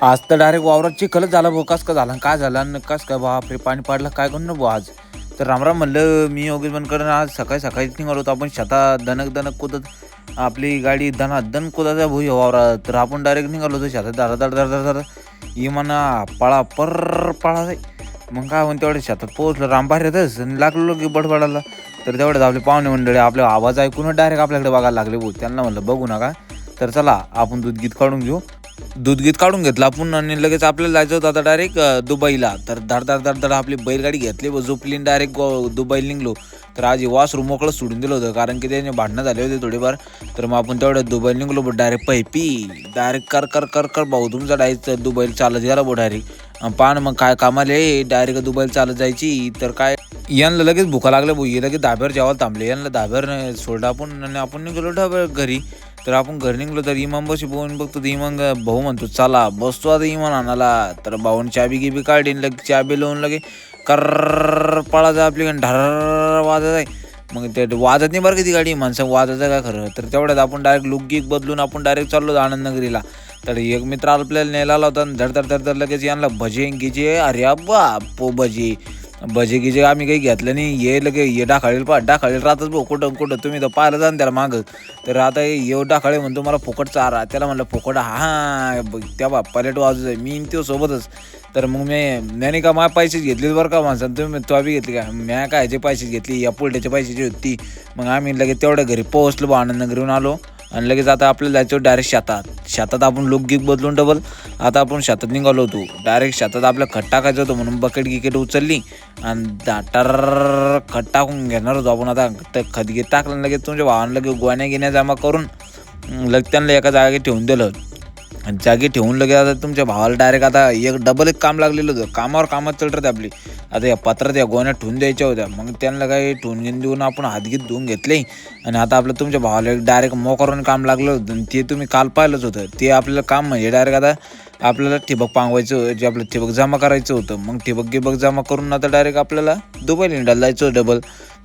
आज तर डायरेक्ट वावरात चिखलच झाला भाऊ. कस का झाला काय झालं आणि कस काय बापरे पाणी पडलं काय करून ना भाऊ आज. तर रामराम म्हणलं मी योगेश बनकर आज सकाळी सकाळीच निघालो होतो आपण शेतात दणक दणक कुदत आपली गाडी दन कुदाचा भाऊ वावरात. तर आपण डायरेक्ट निघालो होतो शेतात धड इमाना पळा पळा जाई. मग काय म्हणते तेवढ्या शेतात पोहोचलं रामबार येतच आणि लागलो की बडबडाला. तर तेवढ्याच आपले पाहुणे मंडळी आपल्या आवाज ऐकून डायरेक्ट आपल्याकडे बघायला लागले भाऊ. त्यांना म्हणलं बघू नका तर चला आपण दूध काढून घेऊ. दूध काढून घेतलं आपण आणि लगेच आपल्याला जायचं होतं आता डायरेक्ट दुबईला. तर धड आपली बैलगाडी घेतली व झोपली डायरेक्ट दुबईला निघलो. तर आज वासरू मोकळं सोडून दिलं होतं कारण की त्याने भांडणं झाले होते थोडेफार. तर मग आपण तेवढं दुबईला निघलो डायरेक्ट पैपी डायरेक्ट कर भाऊ तुमचा डायरेक्ट दुबईला चालत गेला भाऊ डायरेक्ट. पान मग काय कामाले डायरेक्ट दुबईला चालत जायची. तर काय यांना लगेच भुका लागल्या भाऊ. हे लगेच धाब्यावर जेवायला थांबले. यांना धाब्यावर सोडलं आपण आणि आपण निघालो धाब्यावर घरी. तर आपण घरी निघलो तर इमाम बशी बोवून बघतो तर इमाम भाऊ म्हणतो चला बसतो आता इमान आणाला. तर भाऊन चाबी काढीन लगे चाबी लावून लगे कर पळा जा आपली ढार वाजत आहे. मग ते वाजत नाही बरं किती गाडी माणसं वाजायचं काय खरं. तर तेवढ्यात आपण डायरेक्ट लुक बदलून आपण डायरेक्ट चाललो आनंदनगरीला. तर एक मित्र आपल्याला नेला आला होता धड लगेच यांना भजे गिजे अरे बापो भजे गिजे आम्ही काही घेतलं नाही. ये लगे ये डाखाळेल राहतच भाऊ कुठं तुम्ही तर पाहिलं जा त्याला मागं. तर आता ये डाखाळे म्हणतो मला फुकट चारा. त्याला म्हणलं फुकट त्या पलेट वाजू आहे मी तो सोबतच. तर मग मी का माझ्या पैसेच घेतलीच बरं का माणसानं. तुम्ही तो बी घेतली का म्या कायचे पैसे घेतली या पुलट्याच्या पैशाची होती. मग आम्ही लगेच तेवढ्या घरी पोहोचलो आनंदनगरीहून आलो. आणि लगेच आता आपल्याला जायचं डायरेक्ट शेतात आपण लुक बदलून डबल आता आपण शेतात निघालो होतो. डायरेक्ट शेतात आपलं खत टाकायचं होतं म्हणून बकेट उचलली आणि खत टाकून घेणार होतो आपण. आता खत टाकलं लगेच तुमच्या भावानं लगेच गोण्या जमा करून लगेच त्यांना एका जागी ठेवून दिलं. जागी ठेवून लगे आता तुमच्या भावाला डायरेक्ट आता एक काम लागलेलं होतं. कामात चलत आपली. आता या पत्रात या गोण्या ठेवून द्यायच्या होत्या. मग त्यांना काही ठेवून देऊन आपण हातगीत धुवून घेतले. आणि आता आपलं तुमच्या भावाला एक डायरेक्ट मोकरून काम लागलं होतं. ते तुम्ही काल पाहिलंच होतं. ते आपल्याला काम म्हणजे डायरेक्ट आता आपल्याला ठिबक पांगवायचं जे आपलं ठिबक जमा करायचं होतं. मग ठिबक जमा करून आता डायरेक्ट आपल्याला दुबईला निघायला जायचं होतं डबल.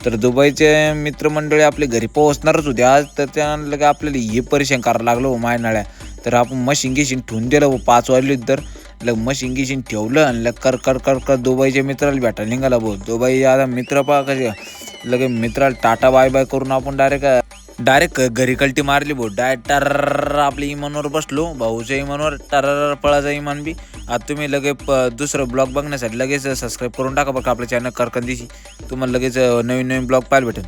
तर दुबईचे मित्रमंडळी आपले घरी पोहोचणारच होते आज. तर त्यांना लगे आपल्याला हे परेशान करायला लागलो मायनाळ्या. तर आपण मशीन ठेवून दिलं 5 वाजले. तर लग मशीन ठेवलं आणि लग कर दुबईच्या मित्राला भेटायला निघाला भाऊ. दुबई आता मित्र कसे लगे मित्राला टाटा बाय करून आपण डायरेक्ट घरी कल्टी मारली भाऊ. डायरेक्ट आपल्या इमानवर बसलो भाऊच्या इमानवर टर्र पळाचा इमान बी. आता तुम्ही लगे दुसरं ब्लॉग बघण्यासाठी लगेच सबस्क्राईब करून टाका बघा आपल्या चॅनल करकंदीशी. तुम्हाला लगेच नवीन ब्लॉग पाहायला भेटेल.